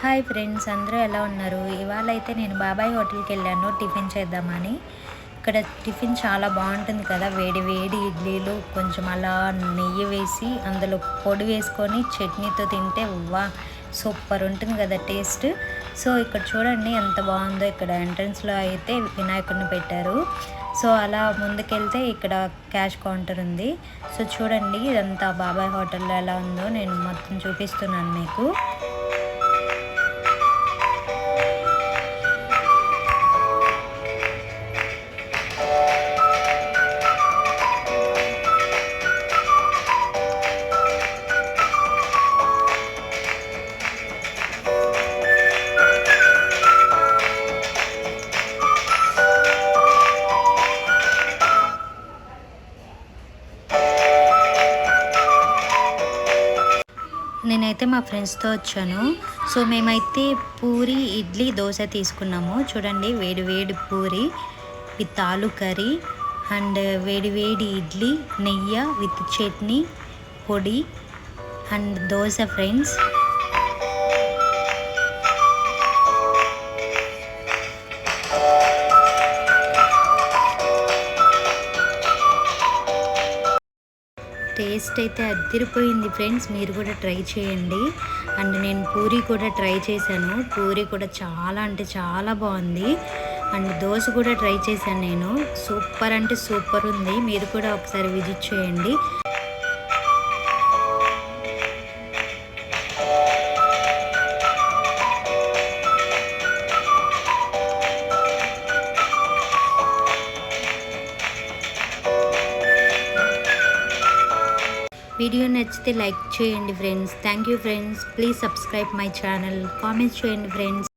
Hi friends, అందరూ ఎలా ఉన్నారు? ఇవాళ అయితే నేను బాబాయ్ హోటల్కి వెళ్ళాను టిఫిన్ చేద్దామని. ఇక్కడ టిఫిన్ చాలా బాగుంటుంది కదా, వేడి వేడి ఇడ్లీలు కొంచెం అలా నెయ్యి వేసి అందులో పొడి వేసుకొని చట్నీతో తింటే వా సూపర్ ఉంటుంది కదా టేస్ట్. సో ఇక్కడ చూడండి ఎంత బాగుందో. ఇక్కడ ఎంట్రన్స్లో అయితే వినాయకుడిని పెట్టారు. సో అలా ముందుకెళ్తే ఇక్కడ క్యాష్ కౌంటర్ ఉంది. సో చూడండి ఇదంతా బాబాయ్ హోటల్లో ఎలా ఉందో నేను మొత్తం చూపిస్తున్నాను మీకు. నేనైతే మా ఫ్రెండ్స్తో వచ్చాను. సో మేమైతే పూరి, ఇడ్లీ, దోశ తీసుకున్నాము. చూడండి వేడి వేడి పూరి విత్ ఆలు కర్రీ అండ్ వేడి వేడి ఇడ్లీ, నెయ్యి విత్ చట్నీ, పొడి అండ్ దోశ ఫ్రెండ్స్. టేస్ట్ అయితే అదిరిపోయింది ఫ్రెండ్స్, మీరు కూడా ట్రై చేయండి. అండ్ నేను పూరి కూడా ట్రై చేశాను. పూరి కూడా చాలా అంటే చాలా బాగుంది. అండ్ దోశ కూడా ట్రై చేశాను నేను. సూపర్ అంటే సూపర్ ఉంది. మీరు కూడా ఒకసారి విజిట్ చేయండి. వీడియో నచ్చితే లైక్ చేయండి friends. Thank you friends. Please subscribe my channel. Comments చేయండి ఫ్రెండ్స్.